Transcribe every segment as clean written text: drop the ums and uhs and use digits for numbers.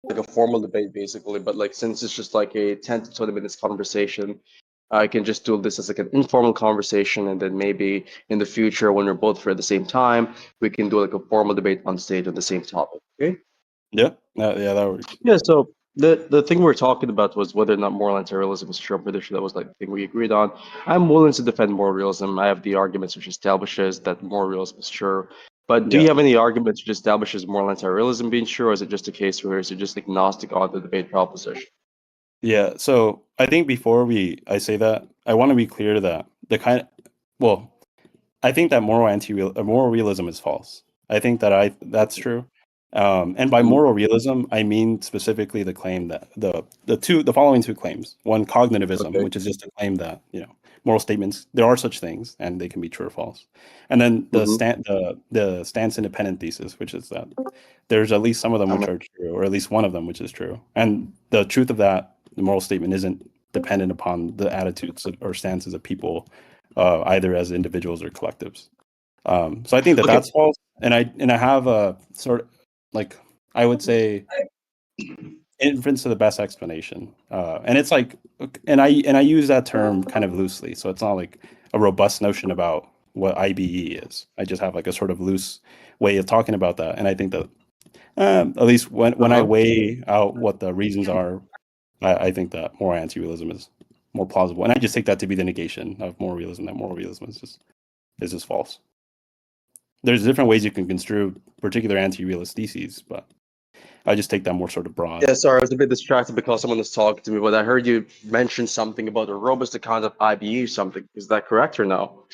like a formal debate basically, but like since it's just like a 10 to 20 minutes conversation, I can just do this as like an informal conversation, and then maybe in the future when we're both free at the same time, we can do like a formal debate on stage on the same topic. Okay? Yeah, that works. Yeah. So the thing we were talking about was whether or not moral anti-realism is true. I'm pretty sure that was like the thing we agreed on. I'm willing to defend moral realism. I have the arguments which establishes that moral realism is true. But do you Yeah. have any arguments which establishes moral anti-realism being true, or is it just a case where is it just agnostic on the debate proposition? Yeah, so I think before I say that, I want to be clear that I think that moral realism is false. I think that that's true. And by Mhm. moral realism, I mean specifically the claim that the following two claims. One, cognitivism, Okay. which is just a claim that, moral statements, there are such things and they can be true or false. And then Mm-hmm. the stance independent thesis, which is that there's at least some of them which are true, or at least one of them which is true. And the truth of that, the moral statement isn't dependent upon the attitudes or stances of people, either as individuals or collectives. So I think that Okay. that's false. And I have a sort of, like, I would say, inference to the best explanation. And it's like, and I use that term kind of loosely. So it's not like a robust notion about what IBE is. I just have like a sort of loose way of talking about that. And I think that at least when I Uh-huh. weigh out what the reasons are, I think that moral anti-realism is more plausible. And I just take that to be the negation of moral realism, that moral realism is just false. There's different ways you can construe particular anti-realist theses, but I just take that more sort of broad. Yeah, sorry, I was a bit distracted because someone was talking to me, but I heard you mention something about a robust account of IBE something. Is that correct or no?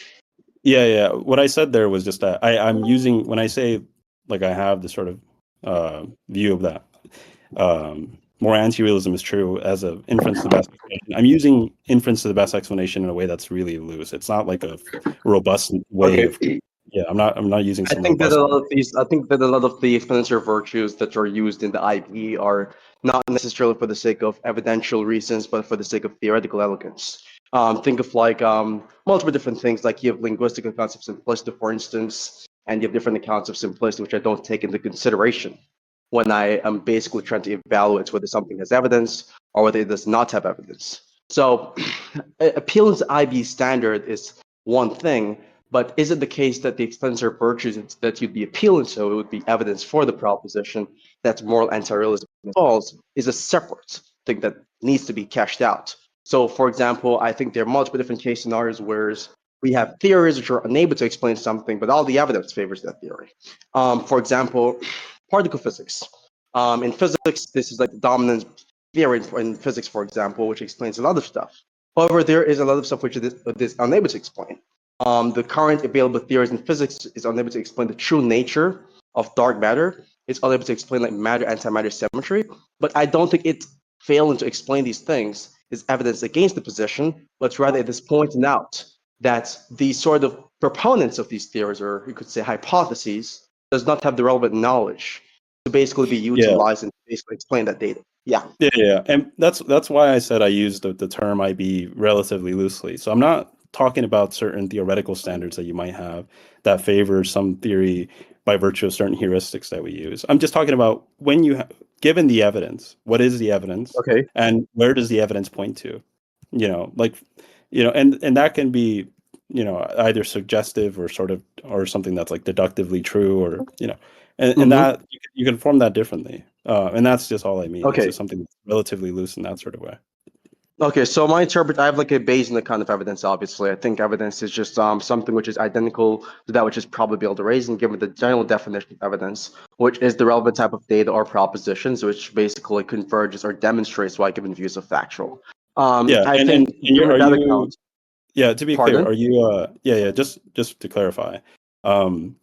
Yeah. What I said there was just that I'm using, when I say, like, I have this sort of view of that more anti-realism is true as an inference to the best explanation. I'm using inference to the best explanation in a way that's really loose. It's not like a robust way of. Okay. Yeah, I'm not using I some think that robust. a lot of these, I think that a lot of the explanatory virtues that are used in the IBE are not necessarily for the sake of evidential reasons, but for the sake of theoretical elegance. Think of like multiple different things, like you have linguistic accounts of simplicity, for instance, and you have different accounts of simplicity, which I don't take into consideration when I am basically trying to evaluate whether something has evidence or whether it does not have evidence. So appealing to IB standard is one thing, but is it the case that the explanatory virtues that you'd be appealing to, it would be evidence for the proposition that moral anti-realism is false, is a separate thing that needs to be cashed out. So, for example, I think there are multiple different case scenarios where we have theories which are unable to explain something, but all the evidence favors that theory. For example, particle physics. In physics, this is like the dominant theory in physics, for example, which explains a lot of stuff. However, there is a lot of stuff which it is unable to explain. The current available theories in physics is unable to explain the true nature of dark matter. It's unable to explain like matter-antimatter symmetry. But I don't think it failing to explain these things is evidence against the position, but rather it is pointing out that the sort of proponents of these theories, or you could say hypotheses, does not have the relevant knowledge to basically be Yeah, utilized and basically explain that data. Yeah. yeah, and that's why I said I used the term IB relatively loosely. So I'm not talking about certain theoretical standards that you might have that favor some theory by virtue of certain heuristics that we use. I'm just talking about when given the evidence, what is the evidence, Okay. and where does the evidence point to? Like, and that can be, either suggestive or sort of, or something that's like deductively true, or and Mm-hmm. that you can form that differently. And that's just all I mean. It's Okay. just something that's relatively loose in that sort of way. Okay, so I have like a Bayesian kind of evidence, obviously. I think evidence is just something which is identical to that which is probability raised, given the general definition of evidence, which is the relevant type of data or propositions which basically converges or demonstrates why given views are factual. Yeah, I and think given that account, yeah, to be clear, pardon? are you just to clarify, and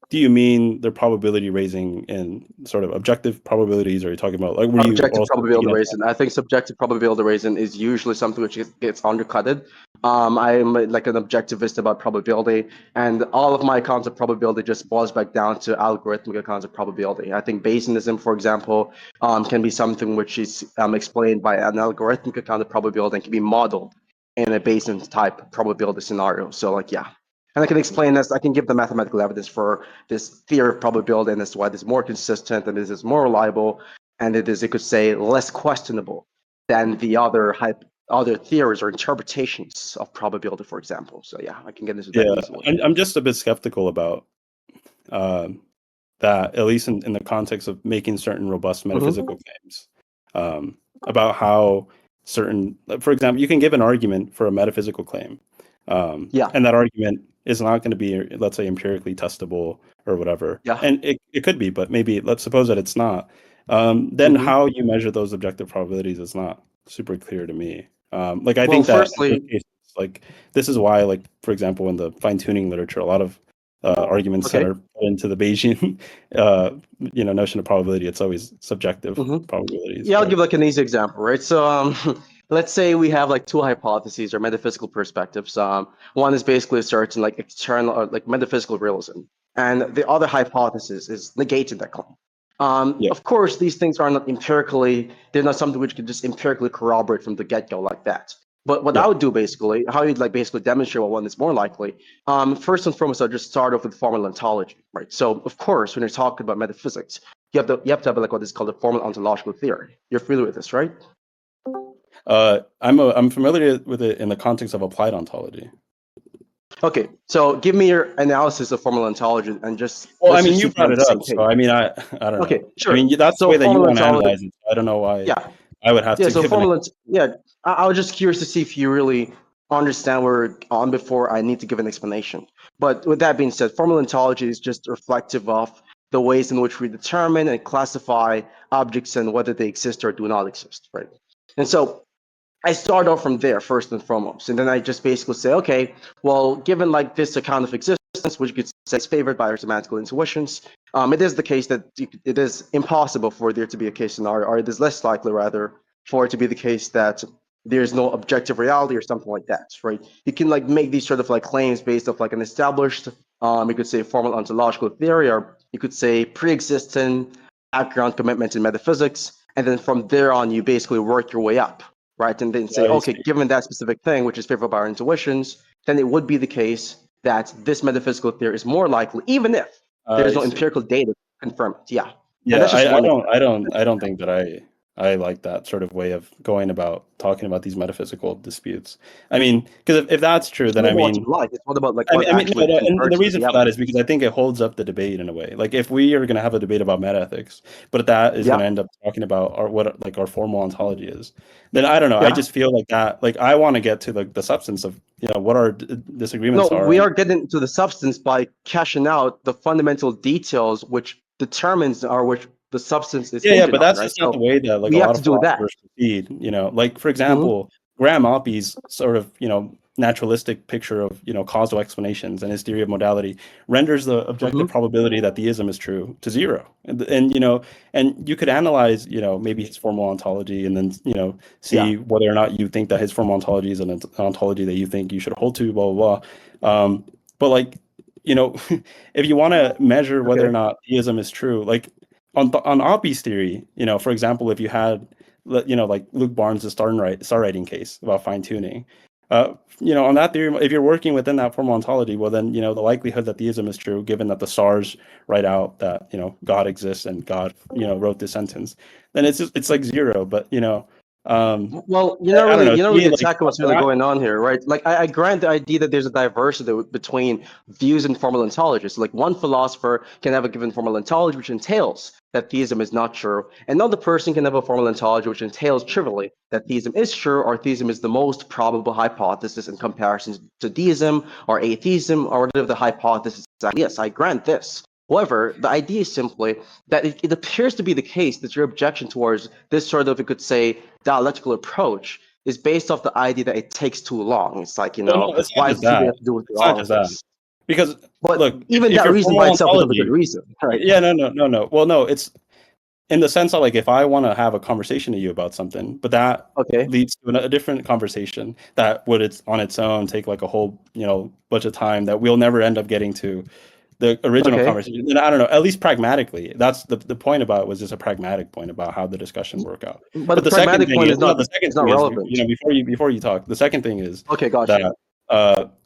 do you mean the probability raising in sort of objective probabilities, or are you talking about, like, were you Objective also probability looking at raising. I think subjective probability raising is usually something which gets undercutted. I'm like an objectivist about probability, and all of my accounts of probability just boils back down to algorithmic accounts of probability. I think Bayesianism, for example, can be something which is explained by an algorithmic account of probability and can be modeled in a Bayesian type probability scenario. So, like, yeah. And I can explain this, I can give the mathematical evidence for this theory of probability, and that's why this is more consistent and this is more reliable. and it is, you could say, less questionable than the other theories or interpretations of probability, for example. So yeah, I can get into that Yeah, easily. I'm just a bit skeptical about that, at least in the context of making certain robust metaphysical claims about how certain, for example, you can give an argument for a metaphysical claim, Yeah. and that argument is not going to be, let's say, empirically testable or whatever. Yeah. And it could be, but maybe let's suppose that it's not. Then how you measure those objective probabilities is not super clear to me. Like I Well, think that in firstly, those cases, like this is why, like for example, in the fine-tuning literature, a lot of arguments that okay. are put into the Bayesian, notion of probability, it's always subjective probabilities. Yeah, I'll But give like an easy example, right? So, let's say we have like two hypotheses or metaphysical perspectives. One is basically a certain like external or like metaphysical realism, and the other hypothesis is negating that claim. yeah, Of course, these things are not empirically; they're not something which could just empirically corroborate from the get-go like that. But what yeah, I would do basically, how you'd like basically demonstrate what one is more likely. First and foremost, I'll just start off with formal ontology, right? So, of course, when you're talking about metaphysics, you have to have like what is called a formal ontological theory. You're familiar with this, right? I'm familiar with it in the context of applied ontology. Okay, so give me your analysis of formal ontology and just Well, I let's mean, just see you if we're brought on it the same up, page. so I mean, I don't Okay, know. I sure. mean, that's the So way that you formal want to ontology, analyze it. I don't know why yeah, I would have yeah. to So give an. yeah. I was just curious to see if you really understand where we're on before I need to give an explanation. But with that being said, formal ontology is just reflective of the ways in which we determine and classify objects and whether they exist or do not exist, right? And so I start off from there first and foremost, and then I just basically say, okay, well, given like this account of existence, which you could say is favored by our semantical intuitions, it is the case that it is impossible for there to be a case scenario, or it is less likely rather for it to be the case that there's no objective reality or something like that, right? You can like make these sort of like claims based off like an established, you could say formal ontological theory, or you could say pre-existing background commitment in metaphysics, and then from there on, you basically work your way up, right? And then say, I okay, see. given that specific thing, which is favorable by our intuitions, then it would be the case that this metaphysical theory is more likely, even if there's I no see. empirical data to confirm it. Yeah, and Yeah, that's just I one don't, example. I don't think that I like that sort of way of going about talking about these metaphysical disputes. I mean, because if that's true, It's then not about what you like; it's not about like what No, actually no, and the converges with reason the for that is evidence. because I think it holds up the debate in a way. Like if we are going to have a debate about metaethics, but that is going Yeah, to end up talking about what like our formal ontology is, then I don't know. I yeah. just feel like that. Like I want to get to the substance of what our No, disagreements are. we are getting to the substance by cashing out the fundamental details, which determines or which the substance is Yeah, hinging but on, that's right? just not the So way that like we a have lot to of do that. philosophers proceed. Like for Hmm. example, Graham Oppy's sort of naturalistic picture of causal explanations and his theory of modality renders the objective Hmm. probability that theism is true to zero. And you could analyze maybe his formal ontology and then Yeah. see whether or not you think that his formal ontology is an ontology that you think you should hold to, blah blah blah. But like you know, if you want to measure whether or Okay. not theism is true, like on Oppy's theory, for example, if you had, like Luke Barnes' star writing case about fine tuning, on that theory, if you're working within that formal ontology, well, then the likelihood that theism is true, given that the stars write out that God exists and God wrote this sentence, then it's like zero. But Well, I don't know. you're To not me, really like attacking what's really going on here, right? Like, I grant the idea that there's a diversity between views and formal ontologies. Like, one philosopher can have a given formal ontology which entails that theism is not true. Another person can have a formal ontology which entails trivially that theism is true, or theism is the most probable hypothesis in comparison to deism or atheism or whatever the hypothesis is. Yes, I grant this. However, the idea is simply that it appears to be the case that your objection towards this sort of, you could say, dialectical approach is based off the idea that it takes too long. It's like, no, no, it's not why just do we that. have to do It's not all just of that. this? Because But look, even if that your reason by formal itself is not a good ontology, reason, right? yeah, no. Well, no, it's in the sense that like if I want to have a conversation to you about something, but that Okay, leads to a different conversation that would it's on its own take like a whole bunch of time that we'll never end up getting to the original okay. conversation. And I don't know, at least pragmatically, that's the point about it was just a pragmatic point about how the discussion work out. But But the the second pragmatic thing point is is no, not the second is not thing is relevant. before you talk, the second thing is Okay, gotcha. that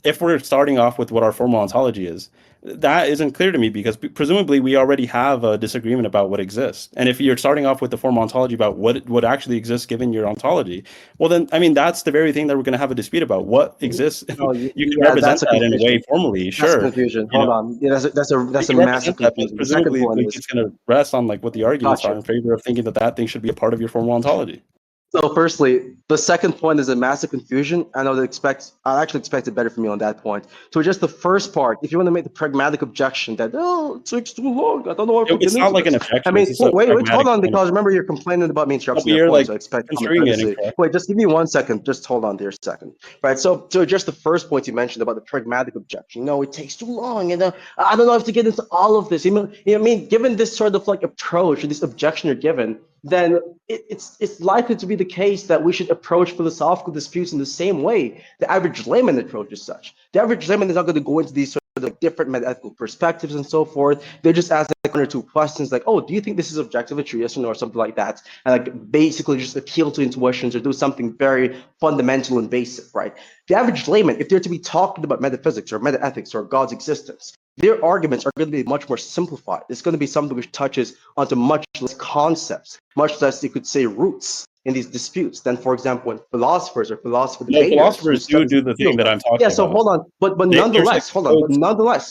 if we're starting off with what our formal ontology is, that isn't clear to me because presumably we already have a disagreement about what exists. And if you're starting off with the formal ontology about what actually exists given your ontology, well then, I mean, that's the very thing that we're going to have a dispute about. What exists? Oh, You can yeah, represent that's a that in a way confusion. formally, That's a sure. confusion. You Hold know, on. Yeah, that's you a can massive represent that, but confusion. The second presumably point like, is it's going to rest on like what the arguments are gotcha. in favor of thinking that thing should be a part of your formal ontology. So firstly, the second point is a massive confusion. I actually expect it better from you on that point. So just the first part, if you want to make the pragmatic objection that, oh, it takes too long, I don't know if we It's get not into like an this. I objection. mean, It's just a wait, hold pragmatic on, kind of. because remember you're complaining about me No, but interrupting your you're point, like so I expect common construing it courtesy. incorrect. Wait, just give me 1 second. Just hold on there a second. Right, so just the first point you mentioned about the pragmatic objection. No, it takes too long, and I don't know if to get into all of this. I mean, given this sort of like approach, or this objection you're given, then it's likely to be the case that we should approach philosophical disputes in the same way the average layman approaches such. The average layman is not going to go into these sort of like different metaphysical perspectives and so forth. They just ask like 1 or 2 questions like, oh, do you think this is objectively true, yes or no, or something like that, and like basically just appeal to intuitions or do something very fundamental and basic, right? The average layman, if they're to be talking about metaphysics or metaethics or God's existence, their arguments are going to be much more simplified. It's going to be something which touches onto much less concepts, much less, you could say, roots in these disputes than, for example, when philosophers or philosopher No, debaters who philosophers studies do the the thing field. that I'm Yeah, talking so about. hold on, but There's like nonetheless, hold on, quotes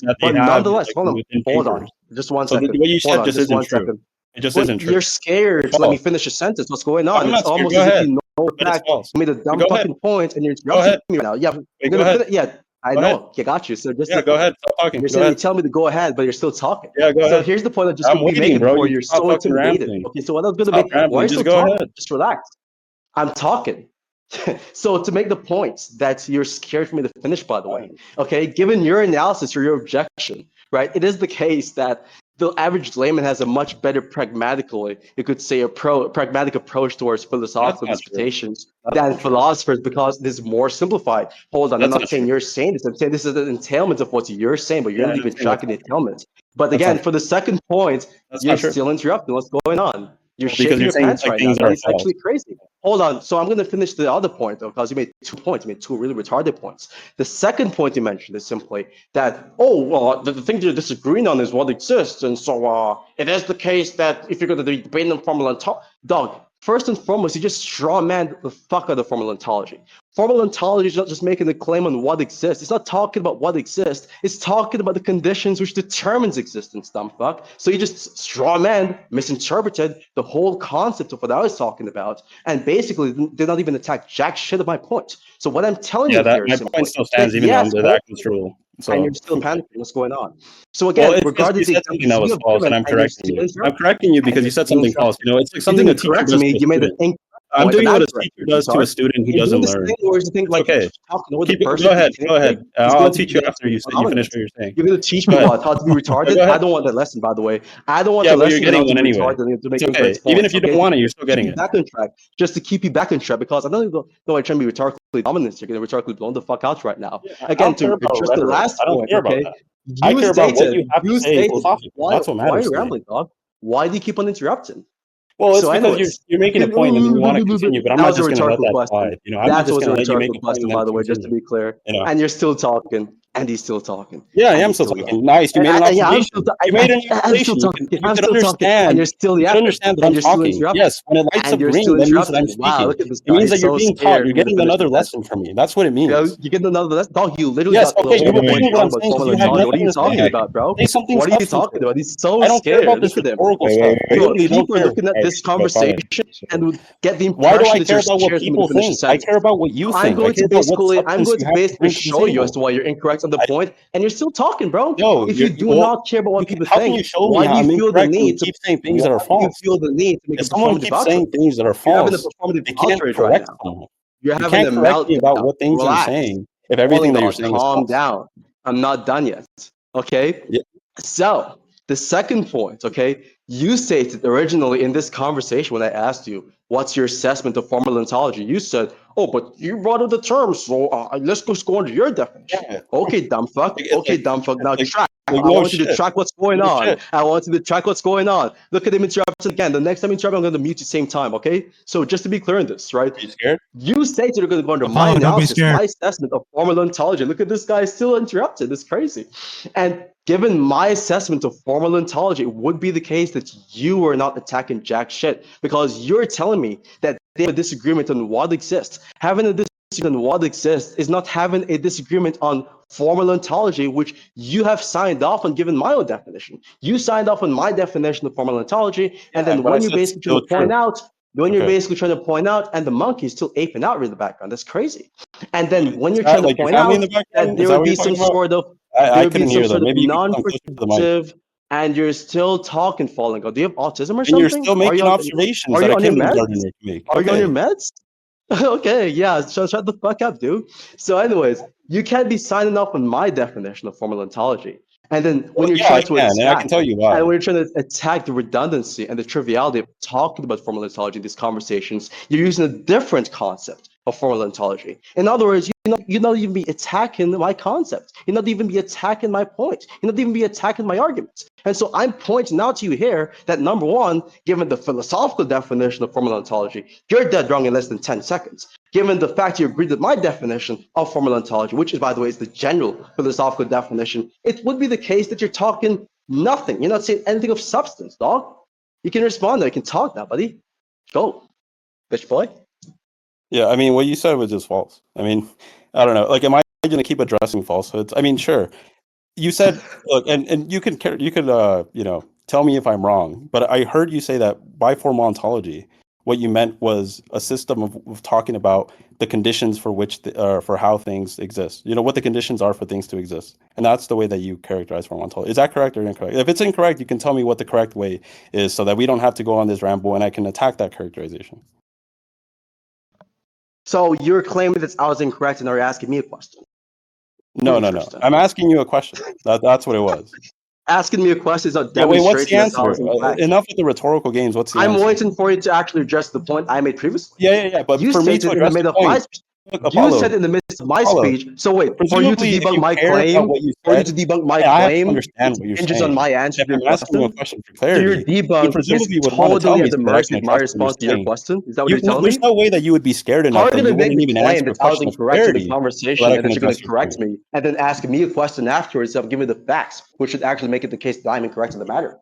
that they but have nonetheless, like hold on, within hold on, papers. just 1 So second, what you hold said on, just just isn't one true. second. It just Wait, isn't true. you're scared It's to let me false. finish a sentence. What's going on? I'm It's not scared. almost Go as if ahead. you know the But it's fact false. you made a But dumb go ahead. fucking point and you're Go interrupting ahead. me right now. Yeah, I'm Wait, go gonna ahead. finish. Yeah, I Go ahead. know. You got you. So just Yeah, go ahead. Stop talking. you're Go saying you ahead. tell me to go ahead, but you're still talking. Yeah, go So ahead. here's the point I'm just I'm going to be waiting, making bro. before You you're stop so fucking intimidated. rambling. Okay, so what I was going to Stop be, why are rambling. you Just still go talking? ahead. Just relax. I'm talking. So to make the point that you're scared for me to finish, by the way, okay, given your analysis or your objection, right, it is the case that the average layman has a much better pragmatically, you could say, pragmatic approach towards That's philosophical not true. disputations That's than not true. philosophers because it is more simplified. Hold on, I'm That's not not saying true. you're saying this. I'm saying this is an entailment of what you're saying, but you're Yeah, not I even understand that's tracking not the true. entailment. But That's not again, true. for the second point, That's you're not true. still interrupting. What's going on? You're Well, because shaking you're your saying pants like right now. things that That are is false. actually crazy. Hold on. So I'm going to finish the other point, though, because you made 2 points. You made 2 really retarded points. The second point you mentioned is simply that, oh, well, the thing you're disagreeing on is what exists. And so it is the case that if you're going to be debating on formal ontology, dog, first and foremost, you just straw man the fuck out of formal ontology. Formal ontology is not just making a claim on what exists. It's not talking about what exists. It's talking about the conditions which determines existence, dumb fuck. So you just straw man, misinterpreted the whole concept of what I was talking about, and basically did not even attack jack shit of my point. So what I'm telling Yeah, you that here my is point simply still that stands even yes, under that rule. and So you're still panicking. What's going on? So well, again, it's because regarding you the said something examples that you was have false, and given, I'm and you're correcting still you. I'm interrupting, correcting you and because you're you said still something false. interrupting. You know, it's like You something a didn't teacher correct does me. to a You made an student. incorrect I'm point, and doing I what a corrected teacher you. does to a Sorry. student who You're doing doesn't this learn. thing where is the thing It's like okay. talking over the Keep it. person Go who's ahead. Go ahead. finishing is I'll going to be teach you the after absolute you finish dominant. what you're saying. You're going to teach me Go ahead. what? How to be retarded? Go I ahead. don't want that lesson, by the way. I don't want Yeah, the well, you're lesson on how getting to one be anyway. retarded and to It's make okay. incorrect Even if points. you don't Okay, want it, you're still keep getting you it. back on track, just to keep you back on track, because I don't even know I'm trying to be rhetorically dominant. You're going to rhetorically blown the fuck out right now. Yeah, I Again, don't care to about address the rhetoric. last I don't point, care about okay, that. I care about what you have to you say stated, philosophically. That's what why are matters you to me. rambling, dog? Why do you keep on interrupting? Well, it's So, because anyways, you're making a point and then you want to continue, but I'm that not was a just going to let rhetorical that question. slide. You know, I'm not That just was going a to let you make rhetorical a point question, and then by the way, just to continue. be clear. You know. And you're still talking, and he's still talking, Yeah, I and am he's still still talking. yelling. Nice. You made an Yeah, observation. You made an I'm still observation. talking. You I'm could still talking, and understand. you're still You could yapping, understand that and I'm you're still talking. interrupting, Yes, when it lights and up you're green, still that means that I'm interrupting. Wow, speaking. look at this It guy. means He's that you're so being taught. scared You're for me to getting finish another his lesson sentence. from me. That's what it You know, means. you get another lesson. Dog, you literally Yes. got the Okay. whole You're point repeating what wrong I'm about saying because you have Formaltology. What are nothing you to talking say. about, bro? Say something What are you talking substantive. about? He's so I don't care scared. about this Look at him. rhetorical stuff. I So literally don't people are care. looking at this Okay, conversation fine. and would get the Why do impression I that care you're about what scared for me to people finish a think? I care sentence. about what you I'm think. I going care to about what substance you have to basically bring to the show you as table. to why you're incorrect on the point, and you're still talking, bro. No, If you do well, not care about what people how can think, you show me why do how you I'm feel the incorrect when you need to? keep saying things Why that are do you false? feel the need to make If a someone performative keeps outrage? saying things that are You're having a false, performative they can't outrage right correct now. someone. You're You having can't a correct me about meltdown. what things I'm Relax. saying if Falling everything that you're God, saying is calm false. down. I'm not done yet. Okay? Yeah. So, the second point, okay, you stated originally in this conversation when I asked you, what's your assessment of formal ontology? You said, oh, but you brought up the term, so let's just go into your definition. Yeah. Okay, dumb fuck. It's Okay, like dumb fuck. it's Now like track. now. Like, I no want you to shit. track what's going No on. shit. I want you to track what's going on. Look at him interrupting again. The next time you interrupt, I'm going to mute you same time, okay? So just to be clear on this, right? Are you scared? You say you're going to go under my Apollo, don't be analysis, scared. my assessment of formal ontology. Look at this guy still interrupted. It's crazy. And given my assessment of formal ontology, it would be the case that you are not attacking jack shit because you're telling me that they have a disagreement on what exists. Having a disagreement on what exists is not having a disagreement on formal ontology, which you have signed off on given my own definition. You signed off on my definition of formal ontology, and then but I when you're said basically trying to still point true. out, Okay. and the monkey is still aping out in the background. That's crazy. And then when Is you're that trying to like your point family in out the that background? Is there that would what you're be some talking about? sort of I couldn't hear them. Maybe you could come closer to the mic. non-productive, and you're still talking, FallenGod. Do you have autism or And you're something? still making observations Are that you a on your meds? kindergartner can make. Are you on your Okay. meds? Okay, yeah, shut the fuck up, dude. So, anyways, you can't be signing off on my definition of formal ontology. And then when Well, you're yeah, I trying to can, and I can attack, tell you and why. when you're trying to attack the redundancy and the triviality of talking about formal ontology in these conversations, you're using a different concept of formal ontology. In other words, you're not even be attacking my concept. You're not even be attacking my point. You're not even be attacking my arguments. And so I'm pointing out to you here that number one, given the philosophical definition of formal ontology, you're dead wrong in less than 10 seconds. Given the fact you agreed with my definition of formal ontology, which is, by the way, is the general philosophical definition, it would be the case that you're talking nothing. You're not saying anything of substance, dog. You can respond now. You can talk now, buddy. Go, bitch boy. Yeah, I mean, what you said was just false. I mean, I don't know. Like, am I going to keep addressing falsehoods? I mean, sure. You said, look, and you could tell me if I'm wrong, but I heard you say that by formal ontology, what you meant was a system of talking about the conditions for which for how things exist. You know what the conditions are for things to exist, and that's the way that you characterize formal ontology. Is that correct or incorrect? If it's incorrect, you can tell me what the correct way is, so that we don't have to go on this ramble, and I can attack that characterization. So you're claiming that I was incorrect, and are you asking me a question? No. Interesting. I'm asking you a question. That's what it was. Asking me a question is not Yeah, wait, what's the demonstrating that I answer? was incorrect. Enough with the rhetorical games. What's the I'm answer? waiting for you to actually address the point I made previously. Yeah. But You for me to stated in the address the middle of my point, speech. look, You Apollo, said in the midst of my Apollo, speech. So wait, for you to presumably, if debunk you my care about claim, what you for you said, to debunk my I have to claim, understand it what you're hinges on saying. my answer If to your I'm asking you a question. question for So your clarity, you debunk is presumably would want to tell totally me at the so that I mercy can of my address what response to you're your saying. question. Is that what you're telling There's me? no way that you would be scared How are enough you that going you to make wouldn't the even claim answer that a I was question of incorrect in the clarity so conversation that I and can that you're going address to your correct point? me and then ask me a question afterwards of giving me the facts, which should actually make it the case that I'm incorrect in the matter?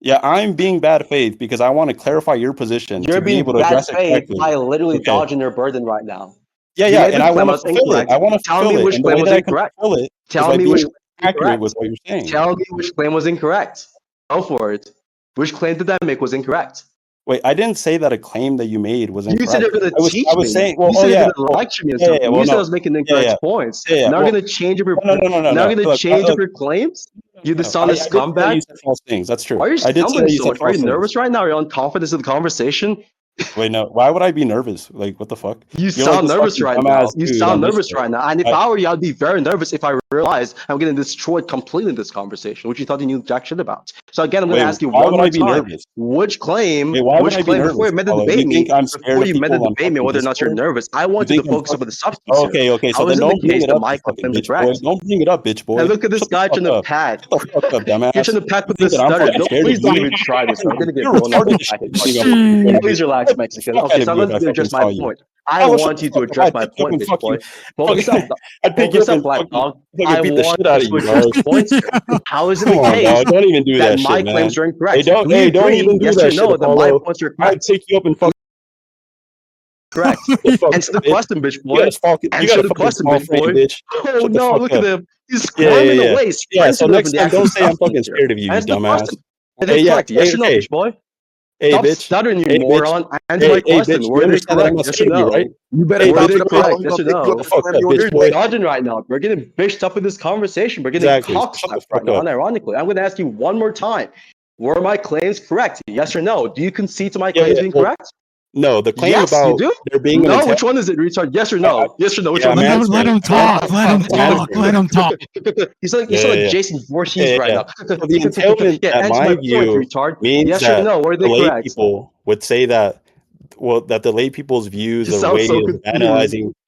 Yeah, I'm being bad faith because I want to clarify your position You're to be being able to bad address it faith by correctly. literally Okay. dodging your burden right now. Yeah, You made and the I claim want I to was fulfill it. incorrect. I want to Tell me fulfill it, which and the claim way was that I can incorrect. fulfill it is Tell by me being which claim was accurate with incorrect. what you're saying. Tell me which claim was incorrect. Go for it. Which claim did I make was incorrect? Wait, I didn't say that a claim that you made was You said you're incorrect. going to I teach was me. saying, well, You oh said you're yeah, going to lecture me on yeah, something. well, You said I no, was making yeah, incorrect points. yeah. Now Well, you're going to change up your. no. Now you're going to Look, change up look, your claims. You no. I dishonest did say that scumbag. you said false things. That's true. Why are you I did say stumbling that you so said much? Are you false things. nervous right now? Are you on confidence of the conversation? Wait, no. Why would I be nervous? Like, what the fuck? You You're like sound this nervous fucking right now. dumbass You dude sound on nervous Discord. right now. And if I were you, I'd be very nervous if I realized I'm getting destroyed completely in this conversation, which you thought you knew jack shit about. So again, I'm going Wait, to ask you why one would more I be time. nervous? Which Wait, why would I be claim, before nervous, you met to Apollo? debate You me, think I'm scared before of you met to people on debate me, fucking whether or not you're Discord? nervous, I You want you think to I'm focus on fucking the substance here. okay? So How then is it the don't bring case it that up, my you fucking claims are bitch boy. correct? Don't bring it up, bitch And boy. look at this Shut the guy fuck trying to up. pat. Shut the fuck up, You're dumbass. trying to pat You with think this that I'm stutter. fucking Don't, scared of please don't you? even try this. I'm going to get You're thrown off the retarded as shit. fucking You think I'm fucking. fucking scared of you? Please relax, I'd beat the Mexican. fuck Okay, out so of you I'm if going I to fucking address my saw you. point. I I will shut want the you to fuck up. address I'd my pick you up point, and bitch boy. fucking Focus up, I'd pick you up and Black fucking dog. I beat the want shit out you of to you, address dog. points here. How is it Come the on, case dog. Don't even do that that my shit, man. claims are incorrect? Do we Don't agree, even do yes or that shit, no, that my Apollo. points are I'd correct? pick you up and fucking Correct. the fuck Answer up, the bitch. question, bitch You got boy. a Answer the fucking question, small bitch frame, boy. bitch. Oh Shut the no, fuck look at up. him. He's Yeah. squirming away, Yeah, so sprinting next from the time actual don't say I'm substance fucking here. scared of you, you Answer the dumbass. question. Is Hey, it yeah, correct? Yes or no, okay. bitch boy? Hey, Stop bitch. stuttering Hey, you bitch. moron. Answer my Hey, question. bitch. You Were they understand that I'm not correct? Yes or scared of you, right? no? You better Hey, Were stop they bitch. it, Apollo. correct? We're Yes gonna or pick you up Shut no? the and fuck slam up, you under bitch the We're boy. table. dodging right now. We're getting bitched up in this conversation. We're getting Exactly. cocked Shut the right fuck now, up. unironically. I'm going to ask you one more time. Were my claims correct? Yes or no? Do you concede to my claims being Well, correct? no, the claim Yes, you about do? there being an No, entail. which one is it, retard? Yes or I, I, no? Yes or no? Which yeah, one I'm is it? Let answering. him talk. Let him I'm talk. answering. Let him talk. You sound like Yeah. Jason Voorhees right Yeah. now. So the entailment, Yeah, at answer my my point, view, retard. means Yes or that no? Were the they lay correct? people would say that, well, that the lay people's views You or sound way so of confused. analyzing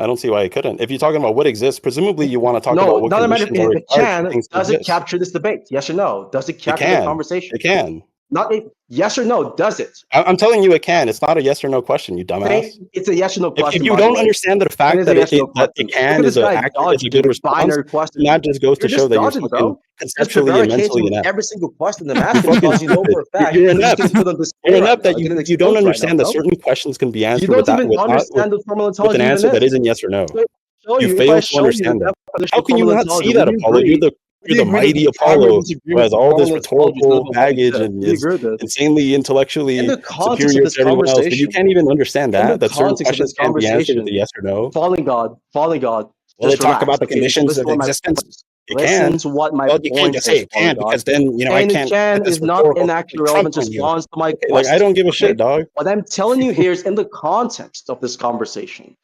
I don't see why it couldn't. If you're talking about what exists, presumably you want to talk about No, what not a matter conditions are if it required for can. things to Does it exist. capture this debate? Yes or no? Does it It capture the can. conversation? It can. Not a yes or no. Does it? I'm telling you, it can. It's not a yes or no question, you dumbass. It's a yes or no question. If you by the don't way. understand the It fact is a that yes or no that question. it Look can at this is guy is a dodging good the response, binary question. and that just goes to You're show just that you're dodging, fucking bro. Just conceptually and prevaricating mentally with inept. every single question I'm You're asking fucking because you know stupid. for a fact You're you're just inept. going to put on display You're right inept now. that Getting you don't exposed right now, understand that bro. certain questions can be You answered don't even with understand what with an Formaltology even answer that is. isn't yes or no. Show You you if I fail to show you the understand that. definition How of can you not see Formaltology, would that, you Apollo? agree? Would You're you the agree that mighty the primary Apollo who disagreement has for all this Formaltology is not rhetorical about what baggage exists? and Do you is agree with this? insanely In intellectually the context of superior this to everyone else, but you conversation, can't even understand in the that certain context of questions this can't be answered with conversation, a yes or no. falling God, Will it just talk relax. about the Okay, conditions listen of to what my existence? point is. It Listen can. to what my Well, you can't point just say is, it falling can't God. because then I And it can't get can this is not rhetorical an fucking actual Trump relevant on you. response to my Okay, like I question. don't give a Okay, shit, dog. what I'm telling you here is in the context of this conversation,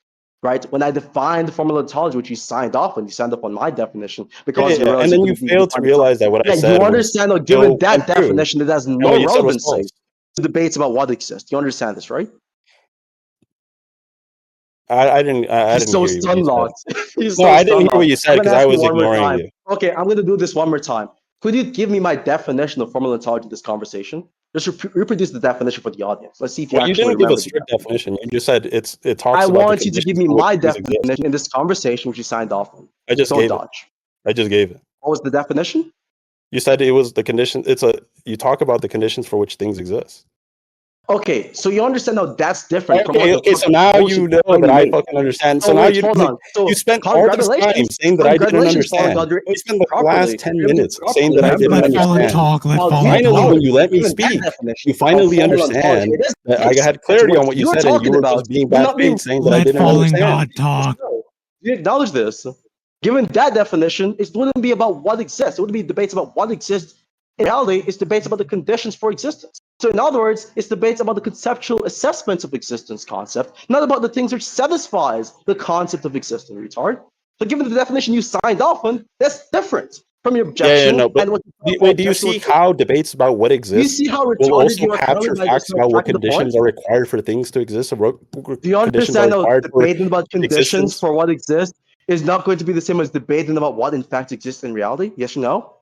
right? When I defined the Formaltology, which you signed off on, you signed up on my definition because you Yeah, realized and you then you couldn't even failed to define the realize that concept. what I Yeah, you said was understand that given still that untrue, definition, it has and no what you said was relevancy false. to debates about what exists. You understand this, right? I He's didn't so hear you what you said. stun-locked. He's No, so I didn't hear what stun-locked. you I'm said gonna because I ask you was one more ignoring time. you. Okay, I'm gonna do this one more time. Could you give me my definition of Formaltology in this conversation? Just reproduce the definition for the audience. Let's see if you Well, you actually didn't give a remember the strict definition. definition. You just said it I talks about the want you to give conditions me for which my things exist. definition in this conversation, which you signed off on. I just Don't gave it. dodge. I just gave it. What was the definition? You said it was the condition. You talk about the conditions for which things exist. Okay, so you understand how that's different from what the Okay. So fucking now bullshit you know claim that you I made. fucking understand. So So now wait, hold on. you So spent all this time congratulations, saying that I didn't congratulations, Fallen understand. God. You're You spent the last properly. 10 You're minutes saying properly. that I Remember didn't my Let Fallen understand. definition. talk. Let Now, Fallen you Finally, when talk. you let me given that speak, definition you of finally Formaltology, understand it is that the I case had that clarity what on what you you're said, and you talking were about just being do bad not faith mean saying that I Let didn't Fallen understand. God talk. do you acknowledge this? Given that definition, it wouldn't be about what exists. It wouldn't be debates about what exists. In reality, it's debates about the conditions for existence. So, in other words, it's debates about the conceptual assessments of existence concept, not about the things which satisfies the concept of existence, retard. So, given the definition you signed off on, that's different from your objection No, but and what wait, do you see how debates about what do you exists see how will retarded also you are currently capture by just facts not about what tracking the point? conditions are required for things to exist, or what Do you conditions are understand how required for debating about conditions existence? for what exists is not going to be the same as debating about what in fact exists in reality? Yes or no?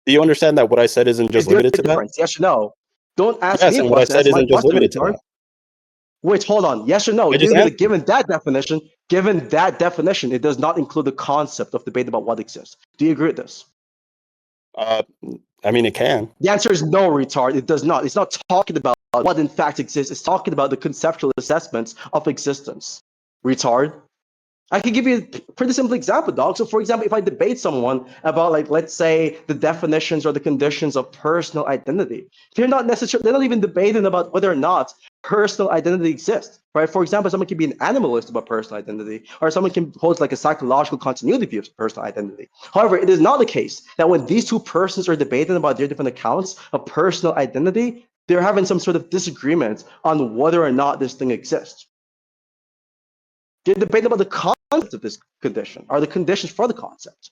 Do you understand that what I said isn't just Is there limited a to that? difference? Yes or no? Don't ask me Yes, a and what I question. said Ask my isn't just question, limited to retard. that. Wait, hold on. Yes or no? I just answered. Given that definition, it does not include the concept of debate about what exists. Do you agree with this? Uh, I mean, it can. The answer is no, retard. It does not. It's not talking about what in fact exists. It's talking about the conceptual assessments of existence. Retard. I could give you a pretty simple example, dog. So, for example, if I debate someone about, like, let's say, the definitions or the conditions of personal identity, they're not even debating about whether or not personal identity exists, right? For example, someone can be an animalist about personal identity, or someone can hold like a psychological continuity view of personal identity. However, it is not the case that when these two persons are debating about their different accounts of personal identity, they're having some sort of disagreement on whether or not this thing exists. They're debating about the concept of this condition, or the conditions for the concept.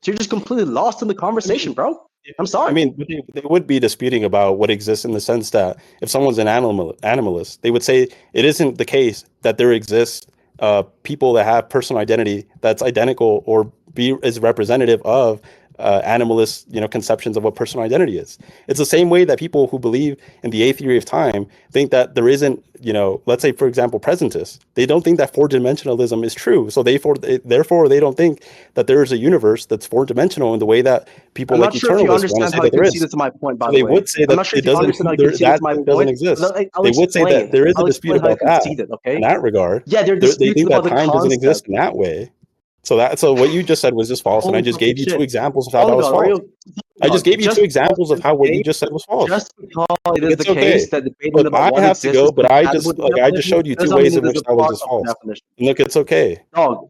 So you're just completely lost in the conversation, bro. I'm sorry. I mean, they would be disputing about what exists in the sense that if someone's an animalist, they would say it isn't the case that there exists people that have personal identity that's identical or is representative of animalist, conceptions of what personal identity is. It's the same way that people who believe in the A theory of time think that there isn't, let's say, for example, presentists. They don't think that four-dimensionalism is true. So therefore, they don't think that there is a universe that's four-dimensional in the way that people I'm like not sure if you eternalists want to understand say how that you there conceded is. to my point, by So the they way. would say I'm that not sure it if you doesn't, understand how you conceded to my that doesn't point. exist. I'll They would say that explain. there is a I'll dispute explain how you about that conceded, in okay? that regard. Yeah, they're They disputing think that about the time doesn't exist concept. in that way. So what you just said was just false, and I Holy just fucking gave you two shit. examples of how that Oh was God, are false. you? I just gave you two Just because examples it of is how the what you case, just said was false. just because it Look, is the it's okay. case that debating Look, about I what have to exists is go, but compatible with the I just definition showed you does two not ways mean in it is which a that was part just of the false. definition. Look, it's okay. Dog,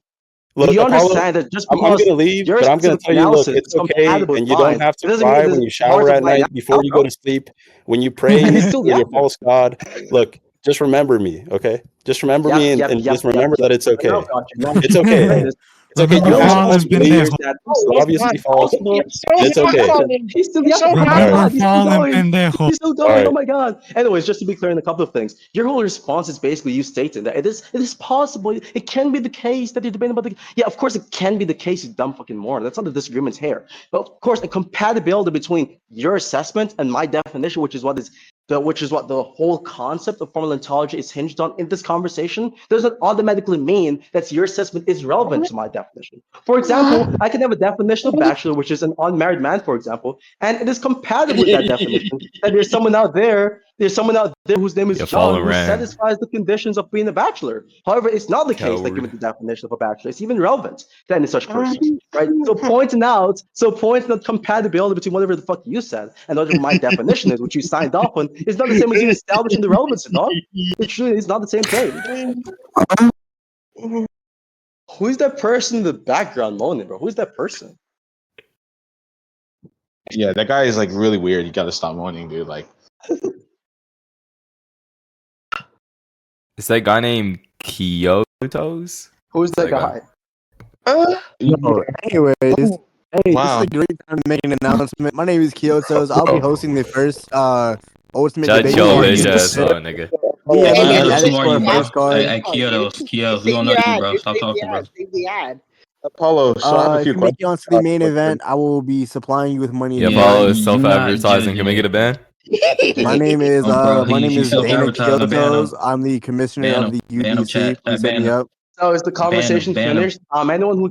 do Look, you Apollo, understand that just I'm because gonna leave, your but I'm gonna specific tell you, look, analysis it's is okay, compatible with and you don't mine, have it to doesn't mean cry it when is you part shower of at my night before analysis, you go bro. to sleep, when you And pray it's still to your yapping. false god. Look, just remember me, okay? Just remember me, Yep, yep, and yep, just yep, remember yep. that it's I now okay. got you. Now It's the okay. point is, It's okay. Remember Your whole Fallen, response pendejo. is that Oh, So it's obviously not false. possible. It's okay. he's still You're so oh my high. god, he's still Fallen, going. pendejo. He's still going. Alright. Oh my god. Anyways, just to be clear on a couple of things, your whole response is basically you stating that it is possible. It can be the case that you're debating about the. Yeah, of course it can be the case. You dumb fucking moron. That's not the disagreement here. But of course, a compatibility between your assessment and my definition, which is what the whole concept of formal ontology is hinged on in this conversation, doesn't automatically mean that your assessment is relevant to my definition. For example, I can have a definition of bachelor, which is an unmarried man, for example, and it is compatible with that definition. That there's someone out there whose name is Yeah, John, Fallen who ran. satisfies the conditions of being a bachelor. However, it's not the case that Coward. given the definition of a bachelor, it's even relevant to any such person, right? So pointing out compatibility between whatever the fuck you said and whatever my definition is, which you signed off on, is not the same as you establishing the relevancy, dog. It truly is not the same thing. Who's that person in the background moaning, bro? Who's that person? Yeah, that guy is like really weird. You gotta stop moaning, dude. Like, Is that guy named Kyotos? Who's that guy? No, anyways, hey, Wow. this is a great time to make an announcement. My name is Kyotos. I'll be hosting the first ultimate Shut debate. your on bitch YouTube. ass up, nigga. We have Hey, added hey, to our hey, first card. Hey, Kyotos, we don't know you, bro. Stop talking, bro. Save the ad. Apollo, so I have a If few you make it questions. onto the main event, I will be supplying you with money. Yeah, in follow kind. is self-advertising. Can we get a ban? My name is Oh, bro, my name he's is Dana self-advertising. Ban him. Kyotos. I'm the commissioner Ban of the him. Ban him, UBC. chat. Please Ban hit me him. up. So is the conversation ban him. finished? Anyone who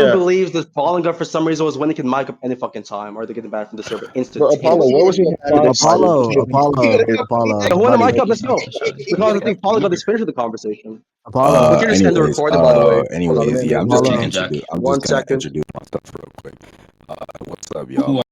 Yeah. believes that FallenGod for some reason was winning can mic up any fucking time, or they get banned from the server Bro, instantly. Apollo, what was your Apollo. So who want to buddy. mic up? Let's go. Because I think FallenGod is finished with the conversation. Apollo. We can just end the recording, by the way. Hold on, Anyways, yeah, I'm Apollo. just gonna introduce One second. myself real quick. What's up, y'all? Who My